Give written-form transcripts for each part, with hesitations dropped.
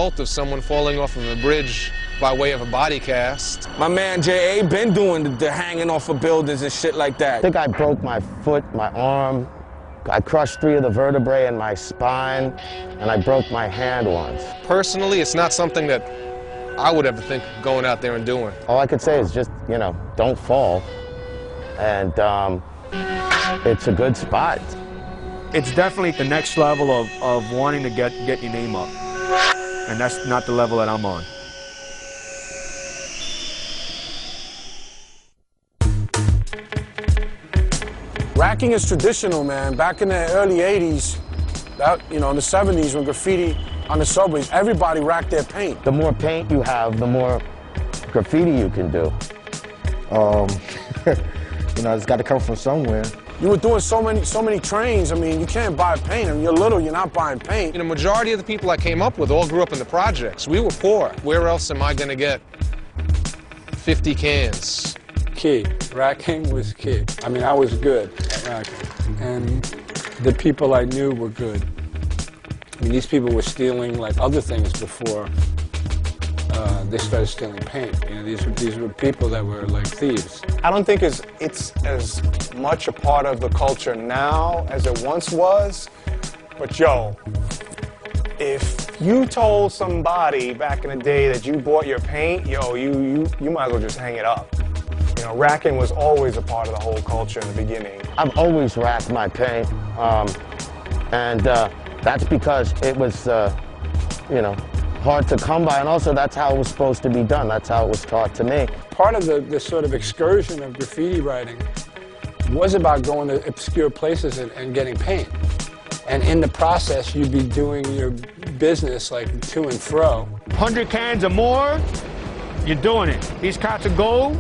Of someone falling off of a bridge by way of a body cast. My man J.A. been doing the hanging off of buildings and shit like that. I think I broke my foot, my arm. I crushed 3 of the vertebrae in my spine, and I broke my hand once. Personally, it's not something that I would ever think of going out there and doing. All I could say is just, you know, don't fall. And it's a good spot. It's definitely the next level of wanting to get your name up. And that's not the level that I'm on. Racking is traditional, man. Back in the early 80s, in the 70s when graffiti on the subways, everybody racked their paint. The more paint you have, the more graffiti you can do. It's got to come from somewhere. You were doing so many trains. I mean, you can't buy paint. I mean, you're little, you're not buying paint. Majority of the people I came up with all grew up in the projects. We were poor. Where else am I gonna get 50 cans? Key. Racking was key. I mean, I was good at racking. And the people I knew were good. I mean, these people were stealing like other things before they started stealing paint. These were people that were like thieves. I don't think it's as much a part of the culture now as it once was. But yo, if you told somebody back in the day that you bought your paint, yo, you might as well just hang it up. Racking was always a part of the whole culture in the beginning. I've always racked my paint, and that's because it was, hard to come by, and also that's how it was supposed to be done. That's how it was taught to me. Part of the sort of excursion of graffiti writing was about going to obscure places and getting paint. And in the process, you'd be doing your business like to and fro. 100 cans or more, you're doing it. These cats will go,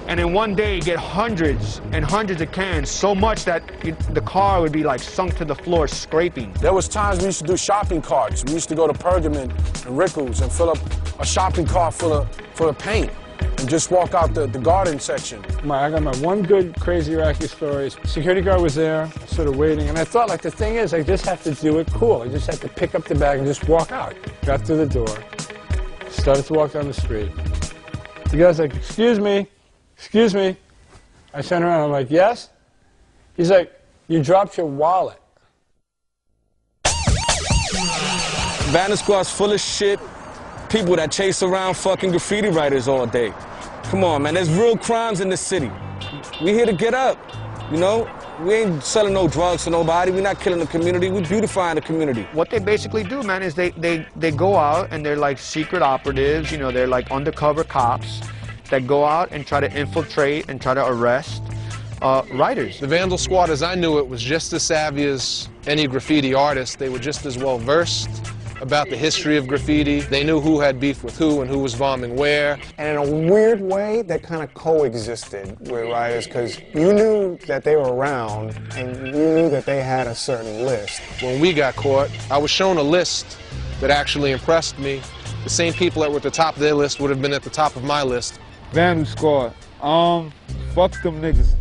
and in one day you get hundreds and hundreds of cans, so much that the car would be like sunk to the floor scraping. There was times we used to do shopping carts. We used to go to Pergamon and Rickles and fill up a shopping cart full of paint and just walk out the garden section. I got my one good crazy racky story. Security guard was there, sort of waiting, and I thought, like, the thing is, I just have to do it cool. I just have to pick up the bag and just walk out. Got through the door, started to walk down the street. The guy's like, excuse me. I turn around, I'm like, yes? He's like, you dropped your wallet. Vanna Squad's full of shit. People that chase around fucking graffiti writers all day. Come on, man, there's real crimes in this city. We here to get up, We ain't selling no drugs to nobody. We're not killing the community. We're beautifying the community. What they basically do, man, is they go out and they're like secret operatives, they're like undercover cops that go out and try to infiltrate and try to arrest writers. The Vandal Squad, as I knew it, was just as savvy as any graffiti artist. They were just as well versed about the history of graffiti. They knew who had beef with who and who was bombing where. And in a weird way, that kind of coexisted with writers, because you knew that they were around and you knew that they had a certain list. When we got caught, I was shown a list that actually impressed me. The same people that were at the top of their list would have been at the top of my list. Vandal Squad. Fuck them niggas.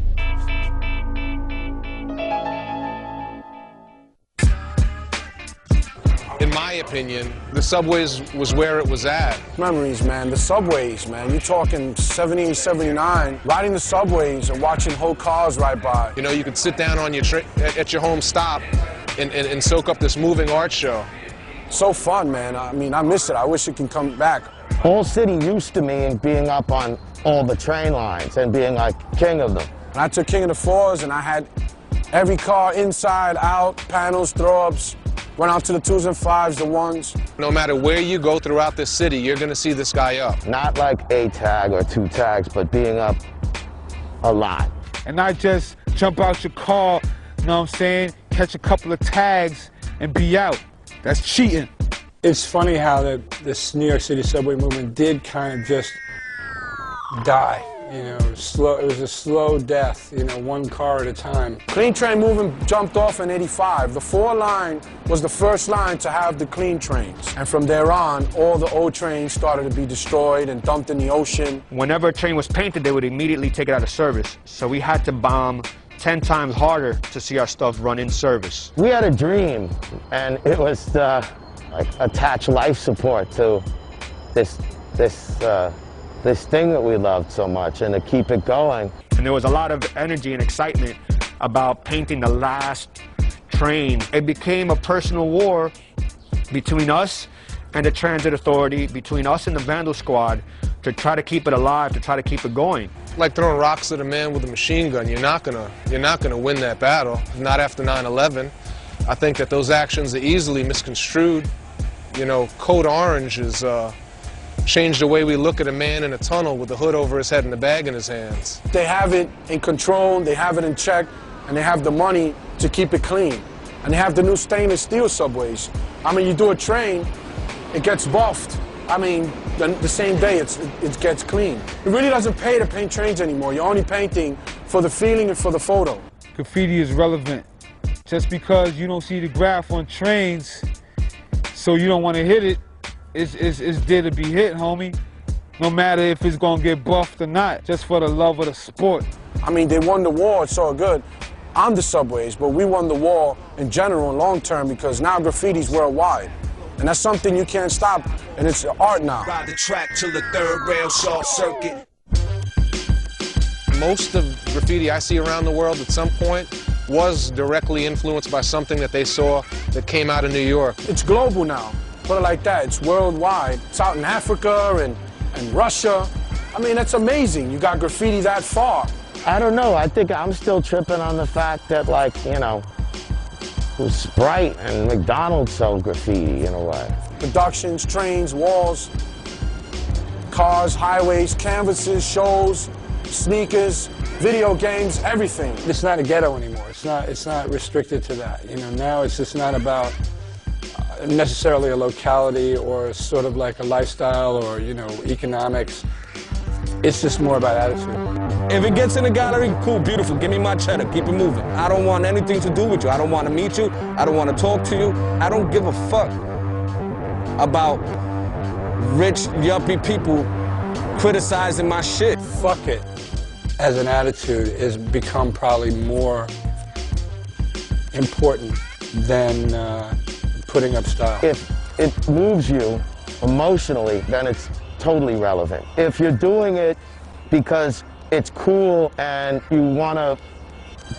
In my opinion, the subways was where it was at. Memories, man. The subways, man. You're talking 70, 79. Riding the subways and watching whole cars ride by. You could sit down on at your home stop and soak up this moving art show. So fun, man. I mean, I miss it. I wish it can come back. Whole city used to me and being up on all the train lines and being like king of them. And I took King of the Fours and I had every car inside, out, panels, throw-ups. Went out to the 2s and 5s, the 1s. No matter where you go throughout the city, you're gonna see this guy up. Not like a tag or 2 tags, but being up a lot. And not just jump out your car, catch a couple of tags and be out. That's cheating. It's funny how this New York City subway movement did kind of just die. It was a slow death, one car at a time. Clean train movement jumped off in '85. The 4 line was the first line to have the clean trains. And from there on, all the old trains started to be destroyed and dumped in the ocean. Whenever a train was painted, they would immediately take it out of service. So we had to bomb 10 times harder to see our stuff run in service. We had a dream, and it was like attach life support to this thing that we loved so much, and to keep it going. And there was a lot of energy and excitement about painting the last train. It became a personal war between us and the Transit Authority, between us and the Vandal Squad, to try to keep it alive, to try to keep it going. Like throwing rocks at a man with a machine gun. You're not gonna win that battle. Not after 9/11. I think that those actions are easily misconstrued. You know, Code Orange has changed the way we look at a man in a tunnel with a hood over his head and a bag in his hands. They have it in control, they have it in check, and they have the money to keep it clean. And they have the new stainless steel subways. I mean, you do a train, it gets buffed. I mean, the same day it gets clean. It really doesn't pay to paint trains anymore. You're only painting for the feeling and for the photo. Graffiti is relevant. Just because you don't see the graph on trains, so you don't want to hit it, it's there to be hit, homie. No matter if it's gonna get buffed or not, just for the love of the sport. I mean, they won the war, it's all good on the subways, but we won the war in general and long term because now graffiti's worldwide. And that's something you can't stop, and it's art now. Ride the track till the third rail short circuit. Most of graffiti I see around the world at some point was directly influenced by something that they saw that came out of New York. It's global now, put it like that. It's worldwide. It's out in Africa and Russia. I mean, that's amazing. You got graffiti that far. I don't know. I think I'm still tripping on the fact that, like, you know, Sprite and McDonald's sell graffiti in a way. Productions, trains, walls, cars, highways, canvases, shows, sneakers, video games, everything. It's not a ghetto anymore. It's not restricted to that. You know, now it's just not about necessarily a locality or sort of like a lifestyle or, you know, economics. It's just more about attitude. If it gets in the gallery, cool, beautiful, give me my cheddar, keep it moving. I don't want anything to do with you. I don't want to meet you. I don't want to talk to you. I don't give a fuck about rich, yuppie people criticizing my shit. Fuck it as an attitude has become probably more important than putting up style. If it moves you emotionally, then it's totally relevant. If you're doing it because it's cool and you want to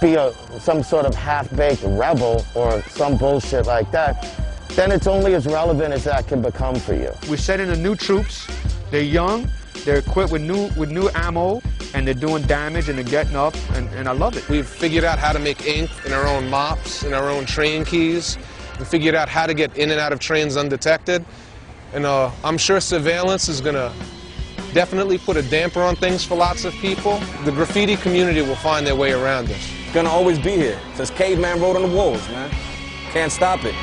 be some sort of half-baked rebel or some bullshit like that, then it's only as relevant as that can become for you. We're setting the new troops. They're young, they're equipped with new ammo, and they're doing damage and they're getting up, and I love it. We've figured out how to make ink in our own mops, in our own train keys, and figured out how to get in and out of trains undetected. And I'm sure surveillance is gonna definitely put a damper on things for lots of people. The graffiti community will find their way around us. Gonna always be here. Says caveman wrote on the walls, man. Can't stop it.